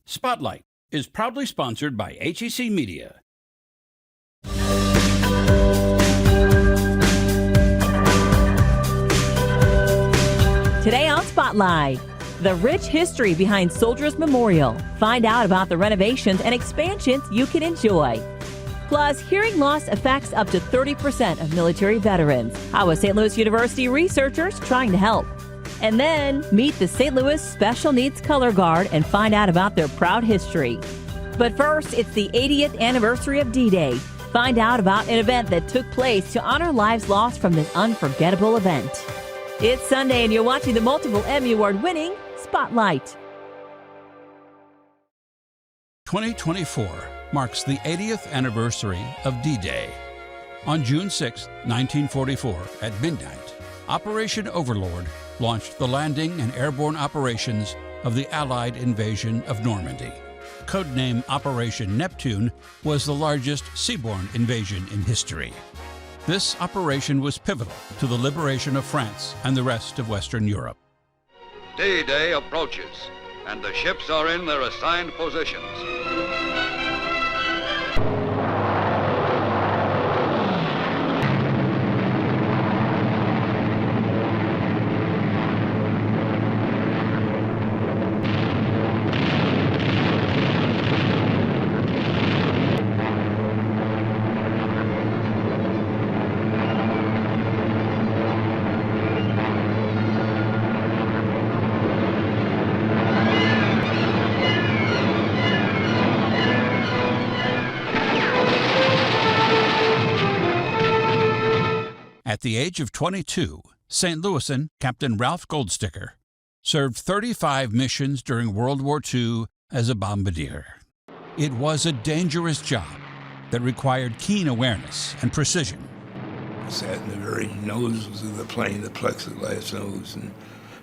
Spotlight is proudly sponsored by HEC Media. Today on Spotlight, the rich history behind Soldiers Memorial. Find out about the renovations and expansions you can enjoy. Plus, hearing loss affects up to 30% of military veterans. How is St. Louis University researchers trying to help? And then meet the St. Louis Special Needs Color Guard and find out about their proud history. But first, it's the 80th anniversary of D-Day. Find out about an event that took place to honor lives lost from this unforgettable event. It's Sunday and you're watching the multiple Emmy Award-winning Spotlight. 2024 marks the 80th anniversary of D-Day. On June 6, 1944, at midnight, Operation Overlord launched the landing and airborne operations of the Allied invasion of Normandy. Codename Operation Neptune was the largest seaborne invasion in history. This operation was pivotal to the liberation of France and the rest of Western Europe. D-Day approaches, and the ships are in their assigned positions. At the age of 22, St. Louisan Captain Ralph Goldsticker served 35 missions during World War II as a bombardier. It was a dangerous job that required keen awareness and precision. I sat in the very nose of the plane, the plexiglass nose, and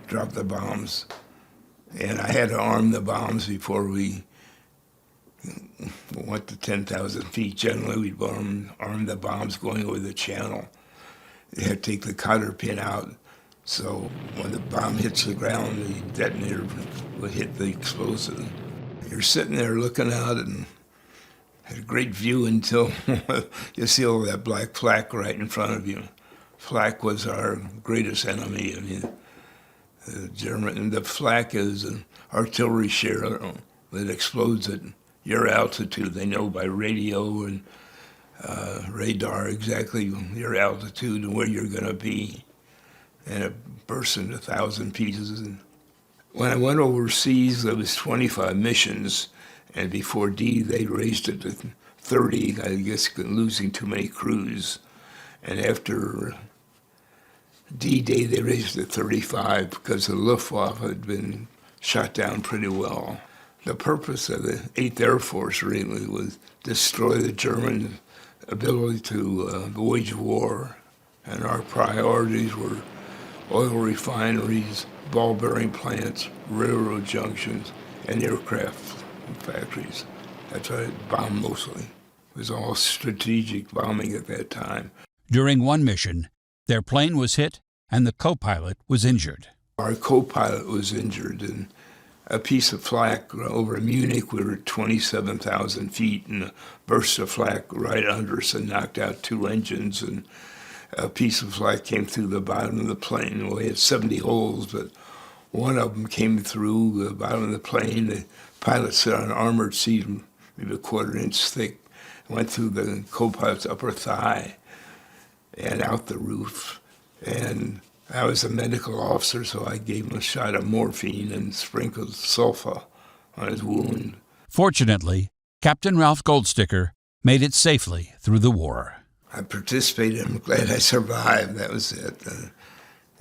dropped the bombs. And I had to arm the bombs before we went to 10,000 feet. Generally, we'd arm the bombs going over the channel. They had to take the cotter pin out, so when the bomb hits the ground, the detonator would hit the explosive. You're sitting there looking out and had a great view until you see all that black flak right in front of you. Flak was our greatest enemy. I mean, the flak is an artillery shell that explodes at your altitude. They know by radio and radar exactly your altitude and where you're going to be, and it bursts into 1,000 pieces. And when I went overseas, there was 25 missions, and before D, they raised it to 30, I guess losing too many crews. And after D-Day, they raised it to 35 because the Luftwaffe had been shot down pretty well. The purpose of the 8th Air Force really was destroy the German ability to wage war, and our priorities were oil refineries, ball bearing plants, railroad junctions, and aircraft factories. That's what I bombed mostly. It was all strategic bombing at that time. During one mission, their plane was hit and the co-pilot was injured. Our co-pilot was injured, and a piece of flak over Munich. We were at 27,000 feet, and a burst of flak right under us and knocked out 2 engines, and a piece of flak came through the bottom of the plane. We had 70 holes, but one of them came through the bottom of the plane. The pilot sat on an armored seat, maybe a 1/4 inch thick, went through the co-pilot's upper thigh and out the roof. And I was a medical officer, so I gave him a shot of morphine and sprinkled sulfa on his wound. Fortunately, Captain Ralph Goldsticker made it safely through the war. I participated. I'm glad I survived. That was it.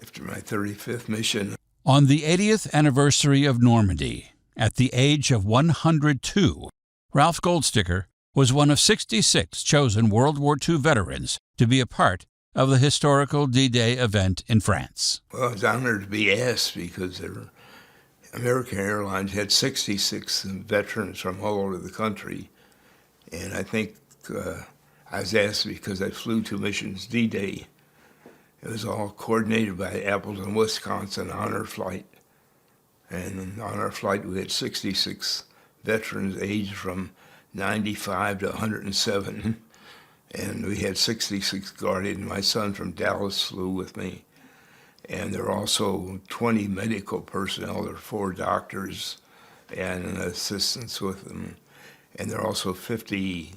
After my 35th mission. On the 80th anniversary of Normandy, at the age of 102, Ralph Goldsticker was one of 66 chosen World War II veterans to be a part of the historical D-Day event in France. Well, I was honored to be asked because American Airlines had 66 veterans from all over the country. And I think I was asked because I flew 2 missions D-Day. It was all coordinated by Appleton, Wisconsin honor flight. And on our flight, we had 66 veterans aged from 95 to 107, and we had 66 guardians. My son from Dallas flew with me. And there are also 20 medical personnel. There are 4 doctors and assistants with them. And there are also 50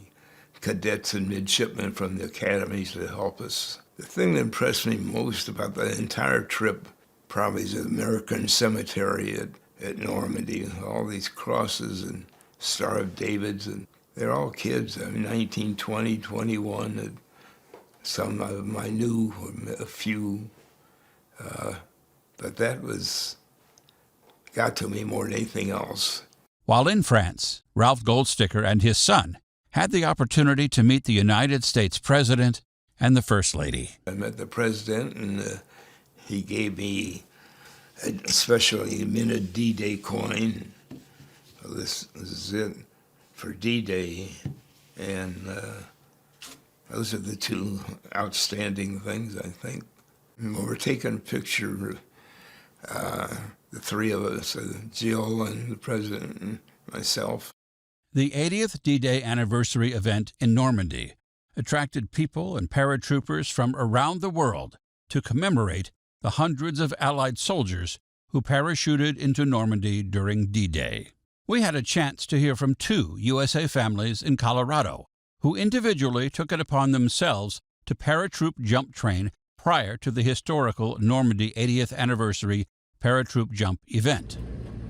cadets and midshipmen from the academies to help us. The thing that impressed me most about the entire trip probably is the American cemetery at Normandy. All these crosses and Star of Davids, and they're all kids. I mean, 19, 20, 21. And some of them I knew, a few. But that got to me more than anything else. While in France, Ralph Goldsticker and his son had the opportunity to meet the United States President and the First Lady. I met the President, and he gave me a specially minted D-Day coin. This is it for D-Day, and those are the 2 outstanding things, I think. When we're taking a picture, the 3 of us, Jill and the President and myself. The 80th D-Day anniversary event in Normandy attracted people and paratroopers from around the world to commemorate the hundreds of Allied soldiers who parachuted into Normandy during D-Day. We had a chance to hear from 2 USA families in Colorado who individually took it upon themselves to paratroop jump train prior to the historical Normandy 80th anniversary paratroop jump event.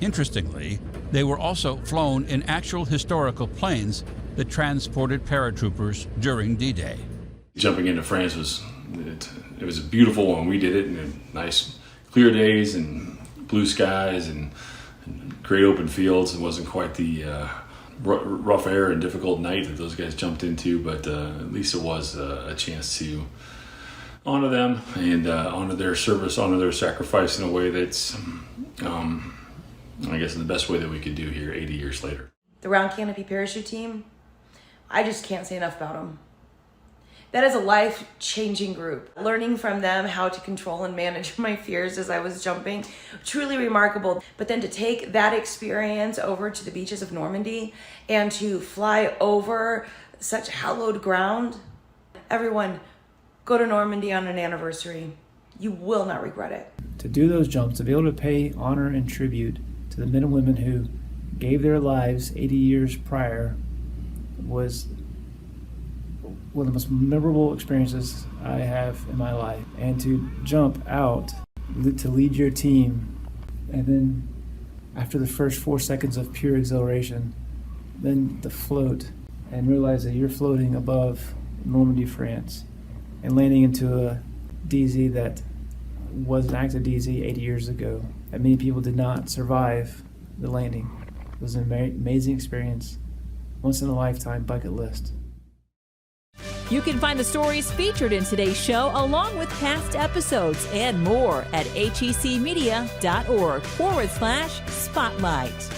Interestingly, they were also flown in actual historical planes that transported paratroopers during D-Day. Jumping into France it was beautiful when we did it, and nice clear days and blue skies and great open fields. It wasn't quite the rough air and difficult night that those guys jumped into, but at least it was a chance to honor them and honor their service, honor their sacrifice in a way that's, I guess, the best way that we could do here 80 years later. The round canopy parachute team, I just can't say enough about them. That is a life-changing group. Learning from them how to control and manage my fears as I was jumping, truly remarkable. But then to take that experience over to the beaches of Normandy and to fly over such hallowed ground, everyone, go to Normandy on an anniversary. You will not regret it. To do those jumps, to be able to pay honor and tribute to the men and women who gave their lives 80 years prior was one of the most memorable experiences I have in my life. And to jump out, to lead your team, and then after the first 4 seconds of pure exhilaration, then to float and realize that you're floating above Normandy, France, and landing into a DZ that was an active DZ 80 years ago, that many people did not survive the landing. It was an amazing experience, once in a lifetime bucket list. You can find the stories featured in today's show along with past episodes and more at hecmedia.org/spotlight.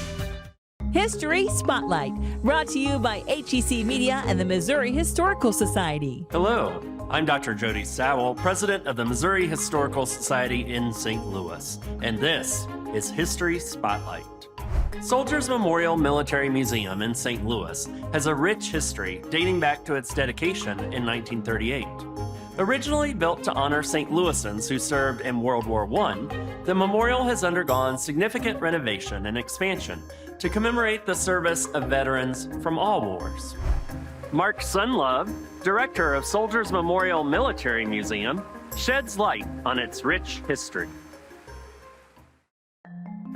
History Spotlight, brought to you by HEC Media and the Missouri Historical Society. Hello, I'm Dr. Jody Sowell, president of the Missouri Historical Society in St. Louis, and this is History Spotlight. Soldiers Memorial Military Museum in St. Louis has a rich history dating back to its dedication in 1938. Originally built to honor St. Louisans who served in World War I, the memorial has undergone significant renovation and expansion to commemorate the service of veterans from all wars. Mark Sunlove, director of Soldiers Memorial Military Museum, sheds light on its rich history.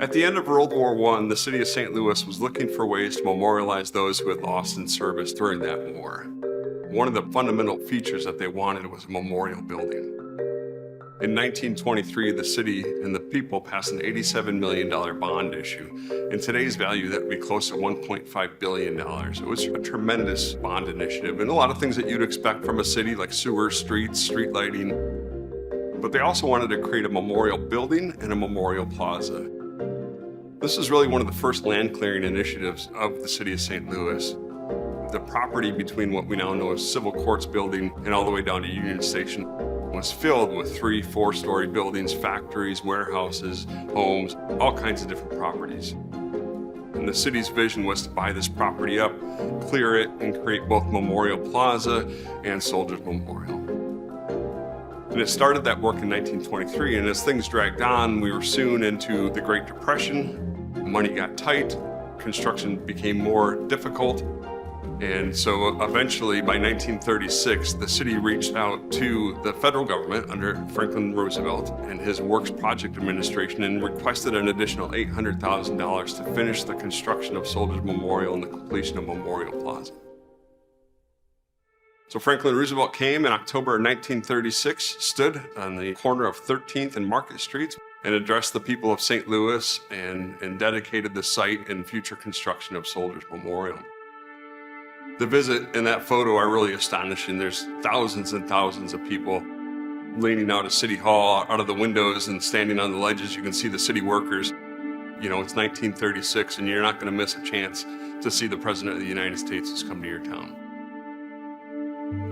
At the end of World War I, the city of St. Louis was looking for ways to memorialize those who had lost in service during that war. One of the fundamental features that they wanted was a memorial building. In 1923, the city and the people passed an $87 million bond issue. In today's value, that would be close to $1.5 billion. It was a tremendous bond initiative, and a lot of things that you'd expect from a city, like sewers, streets, street lighting. But they also wanted to create a memorial building and a memorial plaza. This is really one of the first land clearing initiatives of the city of St. Louis. The property between what we now know as Civil Courts Building and all the way down to Union Station was filled with 3- and 4-story buildings, factories, warehouses, homes, all kinds of different properties. And the city's vision was to buy this property up, clear it, and create both Memorial Plaza and Soldiers Memorial. And it started that work in 1923, and as things dragged on, we were soon into the Great Depression. Money got tight, construction became more difficult, and so eventually by 1936, the city reached out to the federal government under Franklin Roosevelt and his Works Project Administration and requested an additional $800,000 to finish the construction of Soldiers Memorial and the completion of Memorial Plaza. So Franklin Roosevelt came in October of 1936, stood on the corner of 13th and Market Streets, and addressed the people of St. Louis and dedicated the site and future construction of Soldiers Memorial. The visit in that photo are really astonishing. There's thousands and thousands of people leaning out of City Hall, out of the windows and standing on the ledges. You can see the city workers. You know, it's 1936 and you're not going to miss a chance to see the President of the United States who's come to your town.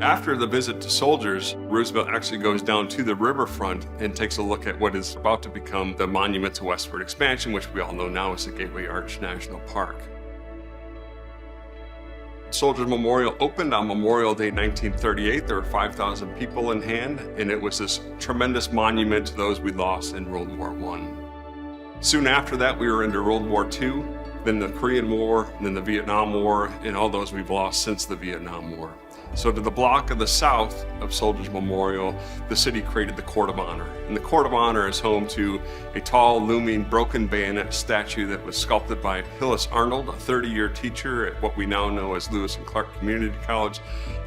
After the visit to Soldiers, Roosevelt actually goes down to the riverfront and takes a look at what is about to become the Monument to Westward Expansion, which we all know now is the Gateway Arch National Park. Soldiers Memorial opened on Memorial Day 1938. There were 5,000 people in hand, and it was this tremendous monument to those we lost in World War I. Soon after that, we were into World War II, then the Korean War, then the Vietnam War, and all those we've lost since the Vietnam War. So to the block of the south of Soldiers Memorial, the city created the Court of Honor. And the Court of Honor is home to a tall, looming, broken bayonet statue that was sculpted by Hillis Arnold, a 30-year teacher at what we now know as Lewis and Clark Community College,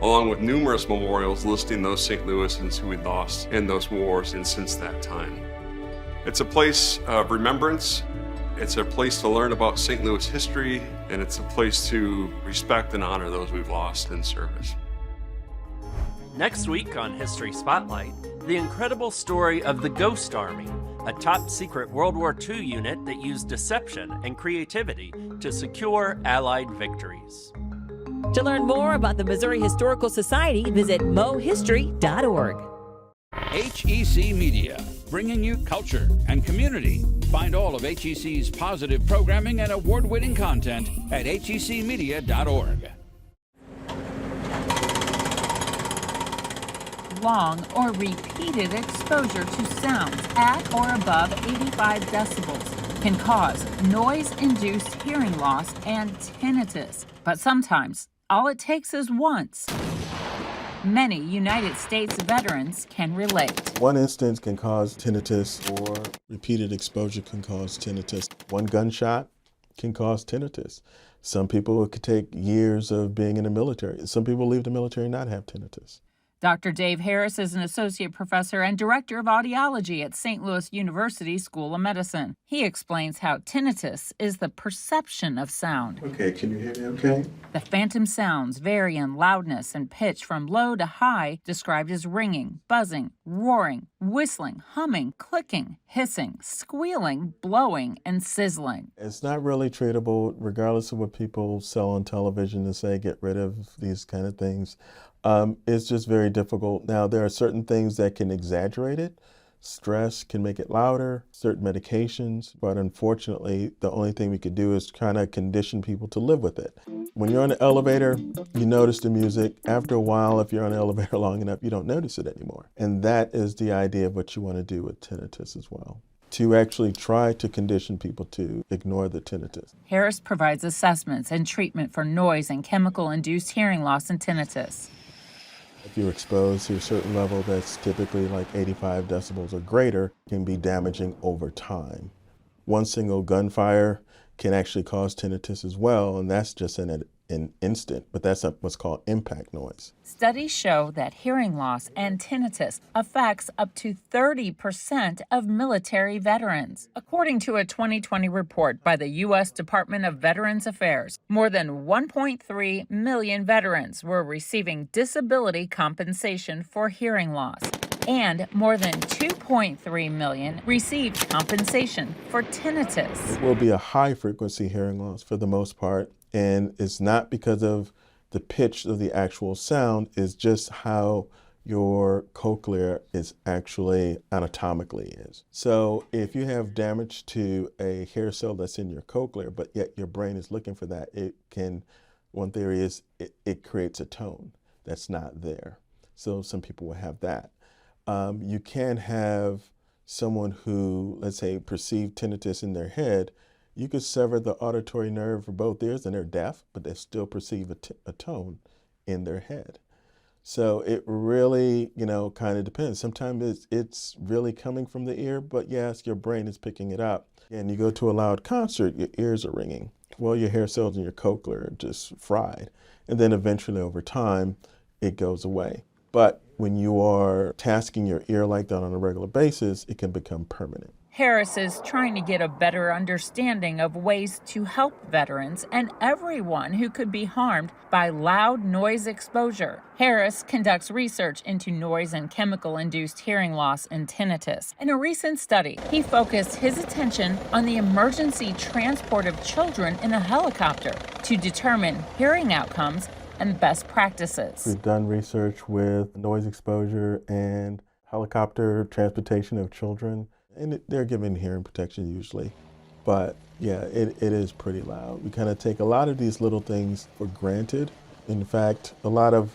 along with numerous memorials listing those St. Louisans who we lost in those wars and since that time. It's a place of remembrance. It's a place to learn about St. Louis history, and it's a place to respect and honor those we've lost in service. Next week on History Spotlight, the incredible story of the Ghost Army, a top-secret World War II unit that used deception and creativity to secure Allied victories. To learn more about the Missouri Historical Society, visit mohistory.org. HEC Media, bringing you culture and community. Find all of HEC's positive programming and award-winning content at hecmedia.org. Long or repeated exposure to sounds at or above 85 decibels can cause noise-induced hearing loss and tinnitus. But sometimes, all it takes is once. Many United States veterans can relate. One instance can cause tinnitus, or repeated exposure can cause tinnitus. One gunshot can cause tinnitus. Some people, it could take years of being in the military. Some people leave the military and not have tinnitus. Dr. Dave Harris is an associate professor and director of audiology at St. Louis University School of Medicine. He explains how tinnitus is the perception of sound. Okay, can you hear me okay? The phantom sounds vary in loudness and pitch from low to high, described as ringing, buzzing, roaring, whistling, humming, clicking, hissing, squealing, blowing, and sizzling. It's not really treatable, regardless of what people sell on television and say get rid of these kind of things. It's just very difficult. Now, there are certain things that can exaggerate it. Stress can make it louder, certain medications, but unfortunately, the only thing we could do is kind of condition people to live with it. When you're on the elevator, you notice the music. After a while, if you're on the elevator long enough, you don't notice it anymore. And that is the idea of what you want to do with tinnitus as well, to actually try to condition people to ignore the tinnitus. Harris provides assessments and treatment for noise and chemical-induced hearing loss and tinnitus. If you're exposed to a certain level that's typically like 85 decibels or greater, it can be damaging over time. One single gunfire can actually cause tinnitus as well, and that's just in an instant, but that's what's called impact noise. Studies show that hearing loss and tinnitus affects up to 30% of military veterans. According to a 2020 report by the U.S. Department of Veterans Affairs, more than 1.3 million veterans were receiving disability compensation for hearing loss, and more than 2.3 million received compensation for tinnitus. It will be a high-frequency hearing loss for the most part, and it's not because of the pitch of the actual sound, it's just how your cochlea is actually anatomically is. So if you have damage to a hair cell that's in your cochlea, but yet your brain is looking for that, it can, one theory is it creates a tone that's not there. So some people will have that. You can have someone who, let's say, perceived tinnitus in their head. You could sever the auditory nerve for both ears and they're deaf, but they still perceive a tone in their head. So it really, kind of depends. Sometimes it's really coming from the ear, but yes, your brain is picking it up. And you go to a loud concert, your ears are ringing. Well, your hair cells in your cochlea are just fried. And then eventually over time, it goes away. But when you are tasking your ear like that on a regular basis, it can become permanent. Harris is trying to get a better understanding of ways to help veterans and everyone who could be harmed by loud noise exposure. Harris conducts research into noise and chemical-induced hearing loss and tinnitus. In a recent study, he focused his attention on the emergency transport of children in a helicopter to determine hearing outcomes and best practices. We've done research with noise exposure and helicopter transportation of children. And they're given hearing protection usually. But yeah, it is pretty loud. We kind of take a lot of these little things for granted. In fact, a lot of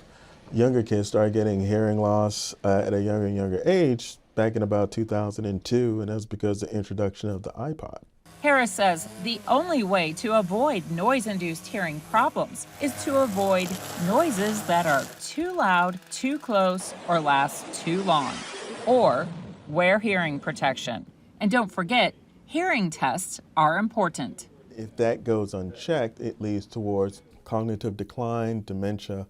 younger kids started getting hearing loss at a younger and younger age back in about 2002, and that's because of the introduction of the iPod. Harris says the only way to avoid noise-induced hearing problems is to avoid noises that are too loud, too close, or last too long, or wear hearing protection. And don't forget, hearing tests are important. If that goes unchecked, it leads towards cognitive decline, dementia,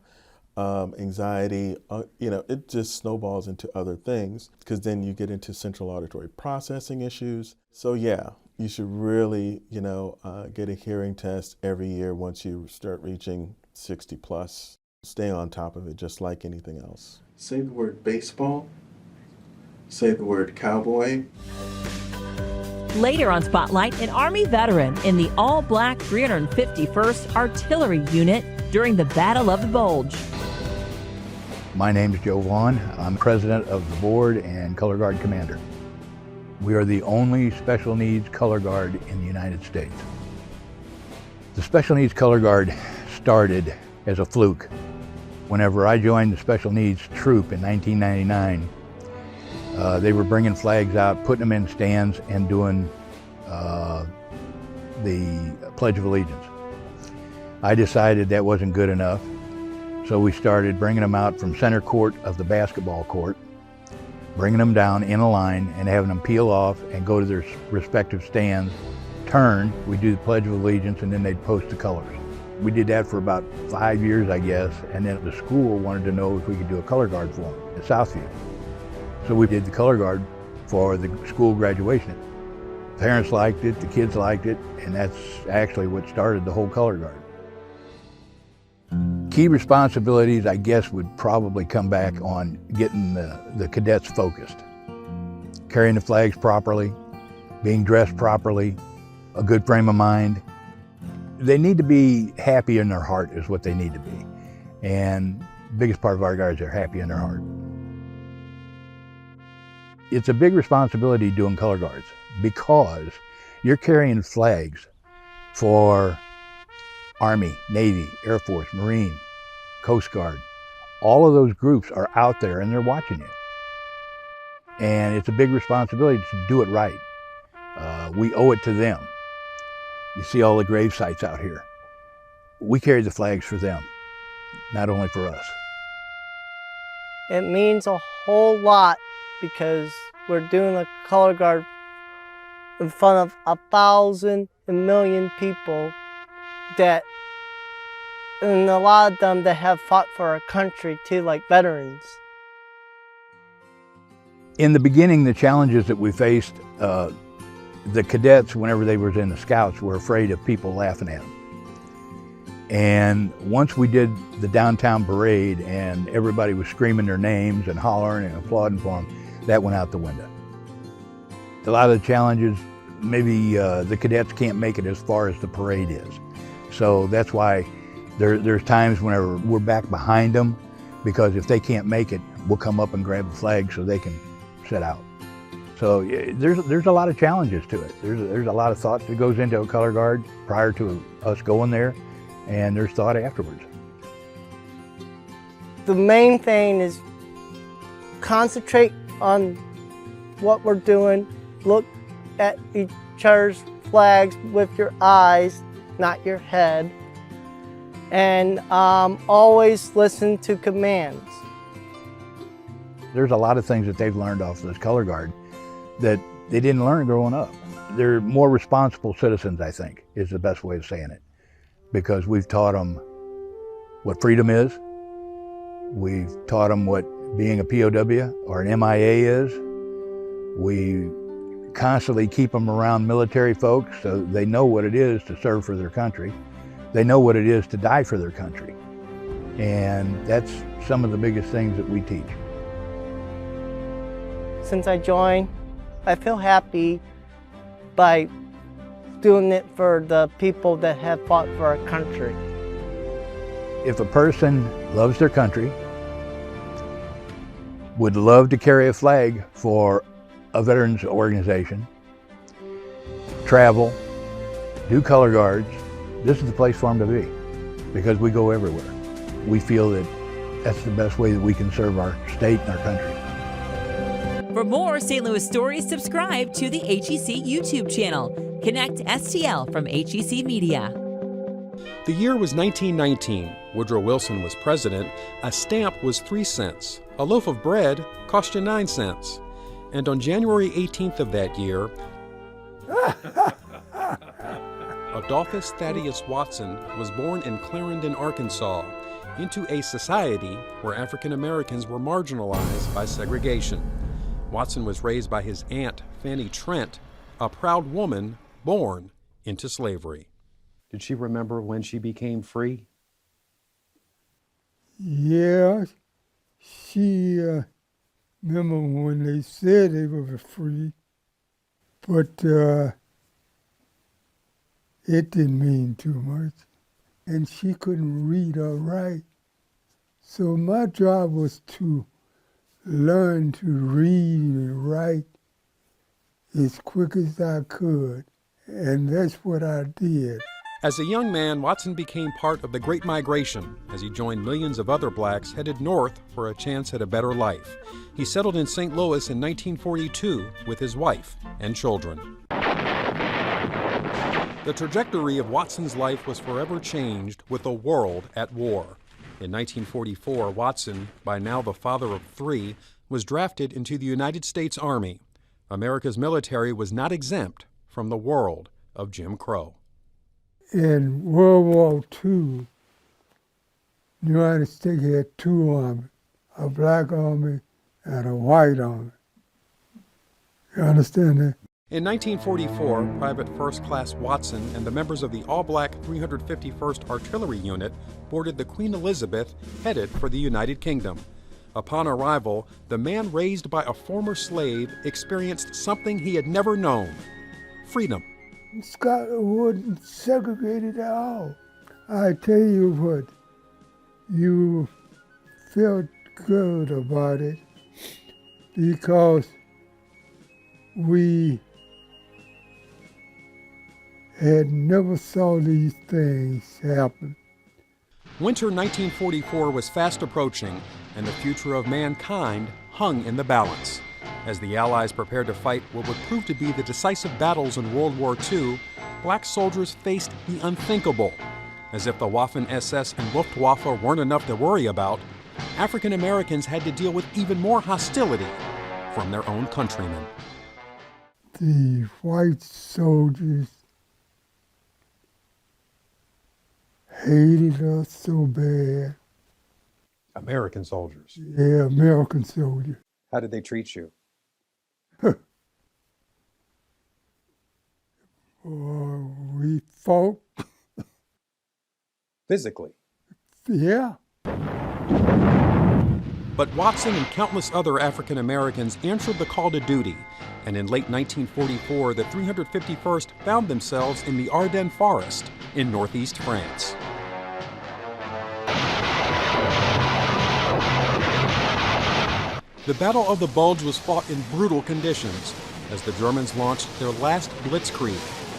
anxiety, it just snowballs into other things because then you get into central auditory processing issues. So yeah, you should really, get a hearing test every year once you start reaching 60 plus. Stay on top of it just like anything else. Say the word baseball. Say the word cowboy. Later on Spotlight, an Army veteran in the all-black 351st Artillery Unit during the Battle of the Bulge. My name is Joe Vaughn. I'm president of the board and color guard commander. We are the only special needs color guard in the United States. The special needs color guard started as a fluke. Whenever I joined the special needs troop in 1999, they were bringing flags out, putting them in stands, and doing the Pledge of Allegiance. I decided that wasn't good enough, so we started bringing them out from center court of the basketball court, bringing them down in a line and having them peel off and go to their respective stands, turn, we do the Pledge of Allegiance, and then they'd post the colors. We did that for about 5 years, I guess, and then the school wanted to know if we could do a color guard for them at Southview. So we did the color guard for the school graduation. Parents liked it, the kids liked it, and that's actually what started the whole color guard. Key responsibilities, I guess, would probably come back on getting the cadets focused. Carrying the flags properly, being dressed properly, a good frame of mind. They need to be happy in their heart is what they need to be. And the biggest part of our guards are happy in their heart. It's a big responsibility doing color guards because you're carrying flags for Army, Navy, Air Force, Marine, Coast Guard. All of those groups are out there and they're watching you. And it's a big responsibility to do it right. We owe it to them. You see all the grave sites out here. We carry the flags for them, not only for us. It means a whole lot because we're doing a color guard in front of 1,000 million people and a lot of them that have fought for our country too, like veterans. In the beginning, the challenges that we faced, the cadets, whenever they were in the scouts, were afraid of people laughing at them. And once we did the downtown parade and everybody was screaming their names and hollering and applauding for them, that went out the window. A lot of the challenges, maybe the cadets can't make it as far as the parade is. So that's why there's times whenever we're back behind them, because if they can't make it, will come up and grab the flag so they can sit out. So there's a lot of challenges to it. There's a lot of thought that goes into a color guard prior to us going there, and there's thought afterwards. The main thing is concentrate on what we're doing. Look at each other's flags with your eyes, not your head. And always listen to commands. There's a lot of things that they've learned off this color guard that they didn't learn growing up. They're more responsible citizens, I think, is the best way of saying it. Because we've taught them what freedom is. We've taught them what being a POW or an MIA is. We constantly keep them around military folks so they know what it is to serve for their country. They know what it is to die for their country. And that's some of the biggest things that we teach. Since I joined, I feel happy by doing it for the people that have fought for our country. If a person loves their country, would love to carry a flag for a veterans organization, travel, do color guards, this is the place for them to be, because we go everywhere. We feel that that's the best way that we can serve our state and our country. For more St. Louis stories, subscribe to the HEC YouTube channel. Connect STL from HEC Media. The year was 1919. Woodrow Wilson was president. A stamp was 3 cents. A loaf of bread cost you 9 cents. And on January 18th of that year, Adolphus Thaddeus Watson was born in Clarendon, Arkansas, into a society where African Americans were marginalized by segregation. Watson was raised by his aunt, Fanny Trent, a proud woman born into slavery. Did she remember when she became free? Yeah, she remember when they said they were free, but it didn't mean too much. And she couldn't read or write. So my job was to learn to read and write as quick as I could. And that's what I did. As a young man, Watson became part of the Great Migration as he joined millions of other blacks headed north for a chance at a better life. He settled in St. Louis in 1942 with his wife and children. The trajectory of Watson's life was forever changed with the world at war. In 1944, Watson, by now the father of 3, was drafted into the United States Army. America's military was not exempt from the world of Jim Crow. In World War II, the United States had 2 armies, a black army and a white army. You understand that? In 1944, Private First Class Watson and the members of the all-black 351st Artillery Unit boarded the Queen Elizabeth, headed for the United Kingdom. Upon arrival, the man raised by a former slave experienced something he had never known: freedom. Scotland wasn't segregated at all. I tell you what, you felt good about it because we had never saw these things happen. Winter 1944 was fast approaching, and the future of mankind hung in the balance. As the Allies prepared to fight what would prove to be the decisive battles in World War II, black soldiers faced the unthinkable. As if the Waffen-SS and Luftwaffe weren't enough to worry about, African Americans had to deal with even more hostility from their own countrymen. The white soldiers hated us so bad. American soldiers? Yeah, American soldiers. How did they treat you? We fought. Physically? Yeah. But Watson and countless other African Americans answered the call to duty, and in late 1944, the 351st found themselves in the Ardennes Forest in northeast France. The Battle of the Bulge was fought in brutal conditions as the Germans launched their last blitzkrieg,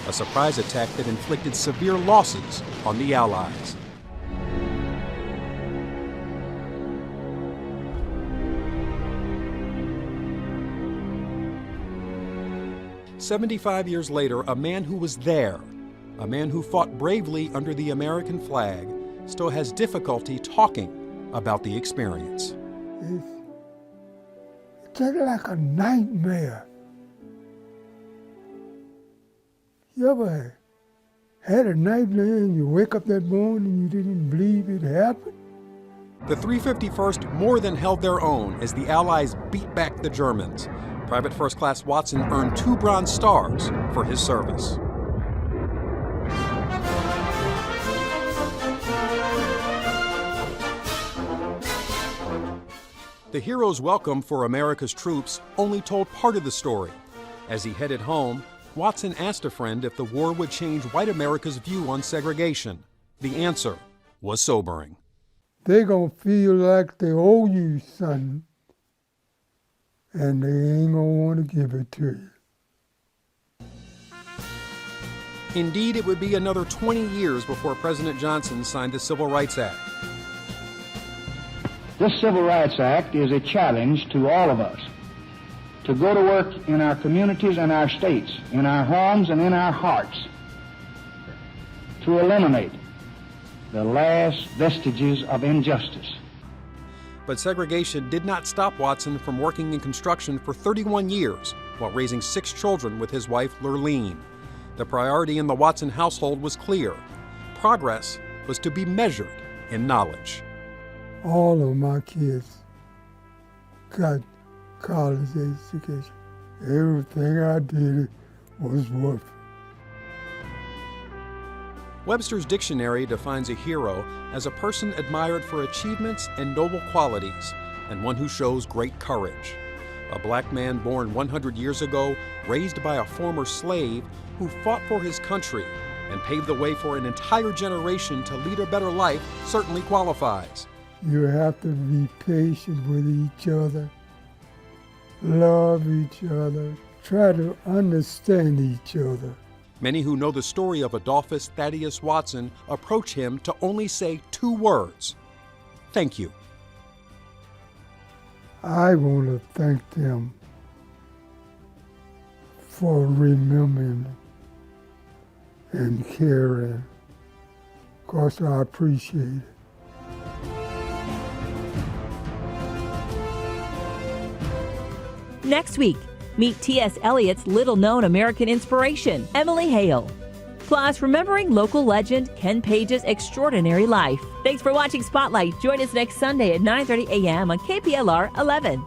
a surprise attack that inflicted severe losses on the Allies. "75 years later, a man who was there, a man who fought bravely under the American flag, still has difficulty talking about the experience. It's just like a nightmare. You ever had a nightmare and you wake up that morning and you didn't believe it happened? The 351st more than held their own as the Allies beat back the Germans. Private First Class Watson earned 2 Bronze Stars for his service. The hero's welcome for America's troops only told part of the story. As he headed home, Watson asked a friend if the war would change white America's view on segregation. The answer was sobering. They're going to feel like they owe you something, and they ain't going to want to give it to you. Indeed, it would be another 20 years before President Johnson signed the Civil Rights Act. This Civil Rights Act is a challenge to all of us to go to work in our communities and our states, in our homes and in our hearts, to eliminate the last vestiges of injustice. But segregation did not stop Watson from working in construction for 31 years while raising 6 children with his wife, Lurleen. The priority in the Watson household was clear. Progress was to be measured in knowledge. All of my kids got college education. Everything I did was worth it. Webster's dictionary defines a hero as a person admired for achievements and noble qualities, and one who shows great courage. A black man born 100 years ago, raised by a former slave who fought for his country and paved the way for an entire generation to lead a better life, certainly qualifies. You have to be patient with each other, love each other, try to understand each other. Many who know the story of Adolphus Thaddeus Watson approach him to only say 2 words: thank you. I want to thank them for remembering and caring, because I appreciate it. Next week, meet T.S. Eliot's little-known American inspiration, Emily Hale. Plus, remembering local legend Ken Page's extraordinary life. Thanks for watching Spotlight. Join us next Sunday at 9:30 a.m. on KPLR 11.